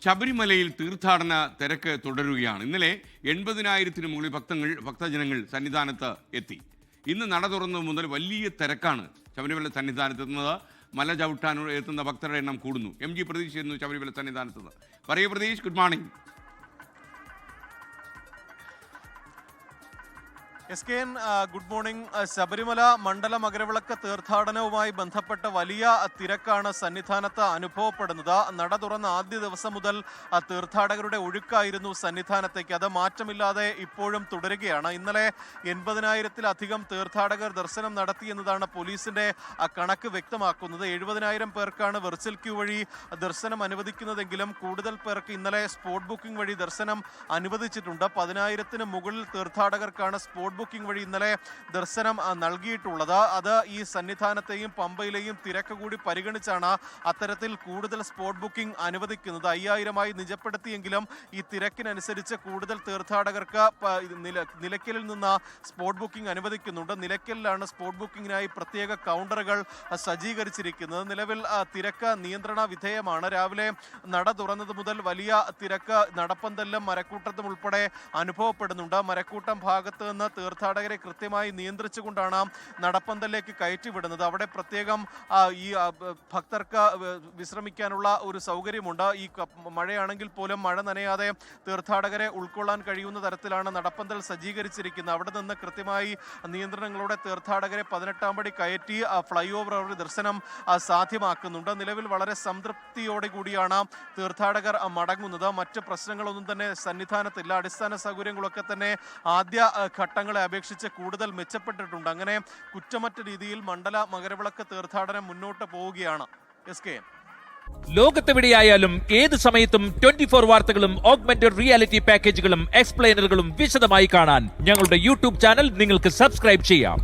ശബരിമലയിൽ തീർത്ഥാടന തിരക്ക് തുടരുകയാണ്. ഇന്നലെ 80,000-ന് മുകളിൽ ഭക്തജനങ്ങൾ സന്നിധാനത്ത് എത്തി. ഇന്ന് നട തുറന്നത് മുതൽ വലിയ തിരക്കാണ് ശബരിമല സന്നിധാനത്തെത്തുന്നത്. മല ചവിട്ടാൻ എത്തുന്ന ഭക്തരുടെ എണ്ണം കൂടുന്നു. MG പ്രതീഷ് എന്നു ശബരിമല സന്നിധാനത്ത്. പറയൂ Pratheesh, good morning. SKN, good morning. Sabarimala Mandala Makaravilakku തീർത്ഥാടനവുമായി ബന്ധപ്പെട്ട വലിയ തിരക്കാണ് സന്നിധാനത്ത് അനുഭവപ്പെടുന്നത്. നട തുറന്ന ആദ്യ ദിവസം മുതൽ തീർത്ഥാടകരുടെ ഒഴുക്കായിരുന്നു സന്നിധാനത്തേക്ക്. അത് മാറ്റമില്ലാതെ ഇപ്പോഴും തുടരുകയാണ്. ഇന്നലെ 80,000-ലധികം തീർത്ഥാടകർ ദർശനം നടത്തി എന്നതാണ് പോലീസിന്റെ കണക്ക് വ്യക്തമാക്കുന്നത്. 70,000 പേർക്കാണ് വെർച്വൽ ക്യൂ വഴി ദർശനം അനുവദിക്കുന്നതെങ്കിലും കൂടുതൽ പേർക്ക് ഇന്നലെ സ്പോട്ട് ബുക്കിംഗ് വഴി ദർശനം അനുവദിച്ചിട്ടുണ്ട്. 10,000-ന് മുകളിൽ തീർത്ഥാടകർക്കാണ് സ്പോട്ട് ബുക്കിംഗ് വഴി ഇന്നലെ ദർശനം നൽകിയിട്ടുള്ളത്. അത് ഈ സന്നിധാനത്തെയും പമ്പയിലെയും തിരക്ക് കൂടി പരിഗണിച്ചാണ് അത്തരത്തിൽ കൂടുതൽ സ്പോട്ട് ബുക്കിംഗ് അനുവദിക്കുന്നത്. 5,000-ആയി നിജപ്പെടുത്തിയെങ്കിലും ഈ തിരക്കിനനുസരിച്ച് കൂടുതൽ തീർത്ഥാടകർക്ക് നിലയ്ക്കലിൽ നിന്ന് സ്പോട്ട് ബുക്കിംഗ് അനുവദിക്കുന്നുണ്ട്. നിലയ്ക്കലിലാണ് സ്പോട്ട് ബുക്കിങ്ങിനായി പ്രത്യേക കൗണ്ടറുകൾ സജ്ജീകരിച്ചിരിക്കുന്നത്. നിലവിൽ തിരക്ക് നിയന്ത്രണ വിധേയമാണ്. രാവിലെ നട തുറന്നത് മുതൽ വലിയ തിരക്ക് നടപ്പന്തലിലും മരക്കൂട്ടത്തും ഉൾപ്പെടെ അനുഭവപ്പെടുന്നുണ്ട്. മരക്കൂട്ടം ഭാഗത്ത് നിന്ന് തീർത്ഥാടകരെ കൃത്യമായി നിയന്ത്രിച്ചുകൊണ്ടാണ് നടപ്പന്തലിലേക്ക് കയറ്റിവിടുന്നത്. അവിടെ പ്രത്യേകം ഈ ഭക്തർക്ക് വിശ്രമിക്കാനുള്ള ഒരു സൗകര്യമുണ്ട്. ഈ മഴയാണെങ്കിൽ പോലും മഴ നനയാതെ തീർത്ഥാടകരെ ഉൾക്കൊള്ളാൻ കഴിയുന്ന തരത്തിലാണ് നടപ്പന്തൽ സജ്ജീകരിച്ചിരിക്കുന്നത്. അവിടെ നിന്ന് കൃത്യമായി നിയന്ത്രണങ്ങളോടെ തീർത്ഥാടകരെ 18-ാം പടി കയറ്റി ഫ്ലൈ ഓവർ വഴി ദർശനം സാധ്യമാക്കുന്നുണ്ട്. നിലവിൽ വളരെ സംതൃപ്തിയോടെ കൂടിയാണ് തീർത്ഥാടകർ മടങ്ങുന്നത്. മറ്റ് പ്രശ്നങ്ങളൊന്നും തന്നെ സന്നിധാനത്തില്ല. അടിസ്ഥാന സൗകര്യങ്ങളൊക്കെ തന്നെ ആദ്യ ഘട്ടങ്ങളെ അപേക്ഷിച്ച് കൂടുതൽ മെച്ചപ്പെട്ടിട്ടുണ്ട്. അങ്ങനെ കുറ്റമറ്റ രീതിയിൽ മണ്ഡല മകരവിളക്ക് തീർത്ഥാടനം മുന്നോട്ട് പോവുകയാണ്. SKN. ലോകത്തെവിടെയായാലും ഏത് സമയത്തും 24 വാർത്തകളും ഓഗ്മെന്റഡ് റിയാലിറ്റി പാക്കേജുകളും എക്സ്പ്ലെയിനറുകളും വിശദമായി കാണാൻ ഞങ്ങളുടെ യൂട്യൂബ് ചാനൽ നിങ്ങൾക്ക് സബ്സ്ക്രൈബ് ചെയ്യാം.